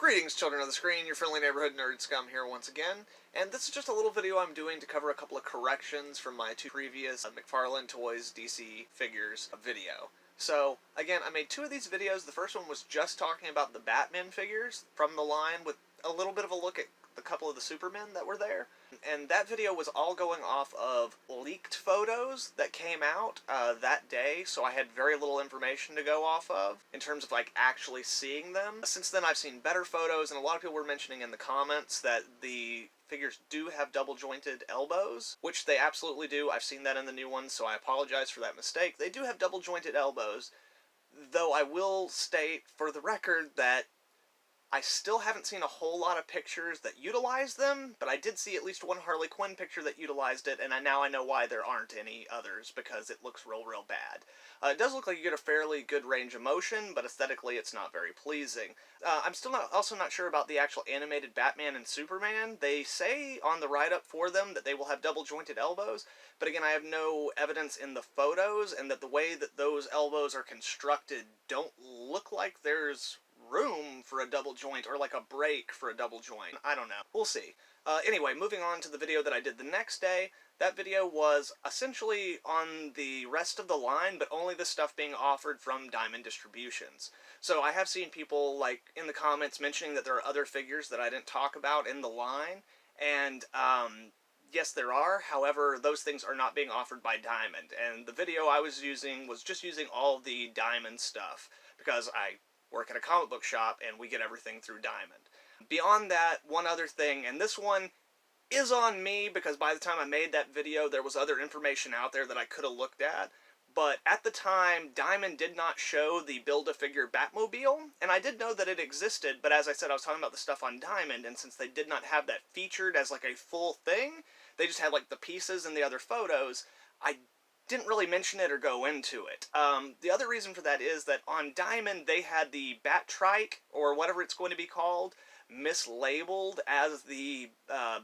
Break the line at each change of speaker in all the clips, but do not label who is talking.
Greetings, children of the screen, your friendly neighborhood nerd scum here once again, and this is just a little video I'm doing to cover a couple of corrections from my two previous McFarlane Toys DC figures video. So, again, I made two of these videos. The first one was just talking about the Batman figures from the line with a little bit of a look at a couple of the Supermen that were there. And that video was all going off of leaked photos that came out that day, so I had very little information to go off of in terms of like actually seeing them. Since then I've seen better photos, and a lot of people were mentioning in the comments that the figures do have double-jointed elbows, which they absolutely do. I've seen that in the new ones, so I apologize for that mistake. They do have double-jointed elbows, though I will state for the record that I still haven't seen a whole lot of pictures that utilize them, but I did see at least one Harley Quinn picture that utilized it, and now I know why there aren't any others, because it looks real bad. It does look like you get a fairly good range of motion, but aesthetically it's not very pleasing. I'm still also not sure about the actual animated Batman and Superman. They say on the write-up for them that they will have double-jointed elbows, but again, I have no evidence in the photos, and that the way that those elbows are constructed don't look like there's room for a double joint, or like a break for a double joint. I don't know. We'll see. Anyway, moving on to the video that I did the next day. That video was essentially on the rest of the line, but only the stuff being offered from Diamond Distributions. So I have seen people, like, in the comments mentioning that there are other figures that I didn't talk about in the line, and, yes, there are. However, those things are not being offered by Diamond, and the video I was using was just using all the Diamond stuff, because I work at a comic book shop, and we get everything through Diamond. Beyond that, one other thing, and this one is on me, because by the time I made that video, there was other information out there that I could have looked at, but at the time, Diamond did not show the Build-A-Figure Batmobile, and I did know that it existed, but as I said, I was talking about the stuff on Diamond, and since they did not have that featured as like a full thing, they just had like the pieces and the other photos, I didn't really mention it or go into it. The other reason for that is that on Diamond they had the Bat-Trike, or whatever it's going to be called, mislabeled as the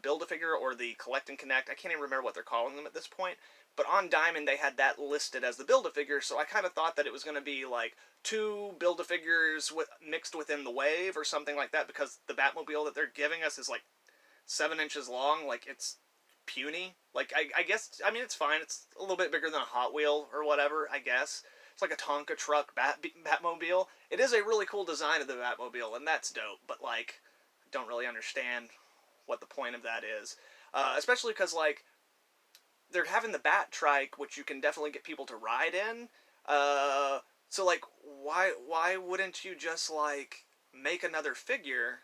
Build-A-Figure or the Collect and Connect. I can't even remember what they're calling them at this point. But on Diamond they had that listed as the Build-A-Figure, so I kind of thought that it was going to be like two Build-A-Figures mixed within the wave or something like that, because the Batmobile that they're giving us is like 7 inches long. Like, it's puny. Like, I guess, I mean, it's fine. It's a little bit bigger than a Hot Wheel or whatever, I guess. It's like a Tonka truck Batmobile. It is a really cool design of the Batmobile, and that's dope, but, like, I don't really understand what the point of that is. Especially because, like, they're having the Bat-Trike, which you can definitely get people to ride in. So, like, why wouldn't you just, like, make another figure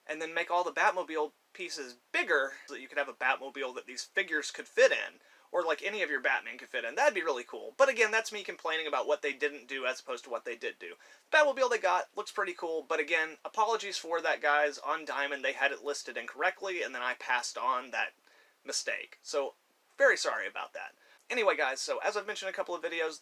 and then make all the Batmobile pieces bigger so that you could have a Batmobile that these figures could fit in, or like any of your Batman could fit in? That'd be really cool. But again, that's me complaining about what they didn't do as opposed to what they did do. The Batmobile they got looks pretty cool, but again, apologies for that, guys. On Diamond they had it listed incorrectly, and then I passed on that mistake. So, very sorry about that. Anyway, guys, so as I've mentioned in a couple of videos,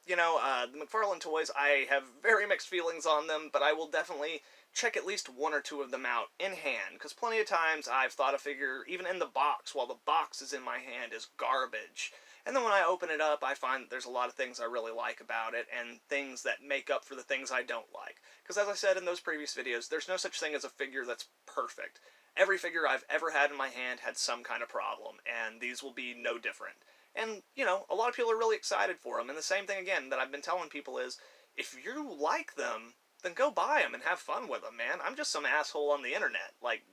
you know, the McFarlane Toys, I have very mixed feelings on them, but I will definitely check at least one or two of them out in hand, because plenty of times I've thought a figure, even in the box, while the box is in my hand, is garbage. And then when I open it up, I find that there's a lot of things I really like about it, and things that make up for the things I don't like. Because as I said in those previous videos, there's no such thing as a figure that's perfect. Every figure I've ever had in my hand had some kind of problem, and these will be no different. And, you know, a lot of people are really excited for them, and the same thing, again, that I've been telling people is, if you like them, then go buy them and have fun with them, man. I'm just some asshole on the internet. Like,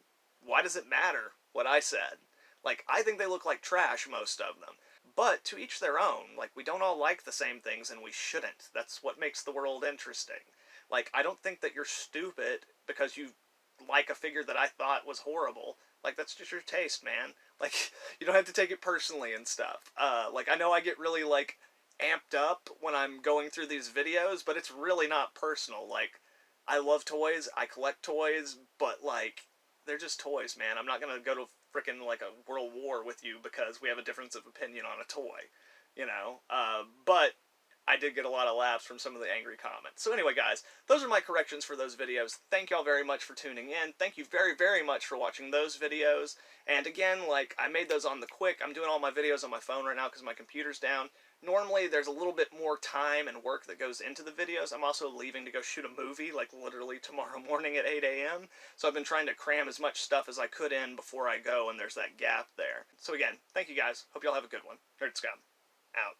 why does it matter what I said? Like, I think they look like trash, most of them. But to each their own. Like, we don't all like the same things, and we shouldn't. That's what makes the world interesting. Like, I don't think that you're stupid because you like a figure that I thought was horrible. Like, that's just your taste, man. Like, you don't have to take it personally and stuff. Like, I know I get really, like, amped up when I'm going through these videos, but it's really not personal. Like, I love toys, I collect toys, but, like, they're just toys, man. I'm not gonna go to frickin', like, a world war with you because we have a difference of opinion on a toy, you know? But I did get a lot of laughs from some of the angry comments. So anyway, guys, those are my corrections for those videos. Thank y'all very much for tuning in. Thank you very, very much for watching those videos. And again, like, I made those on the quick. I'm doing all my videos on my phone right now because my computer's down. Normally, there's a little bit more time and work that goes into the videos. I'm also leaving to go shoot a movie, like, literally tomorrow morning at 8 a.m. So I've been trying to cram as much stuff as I could in before I go, and there's that gap there. So again, thank you guys. Hope y'all have a good one. Nerd Scum, out.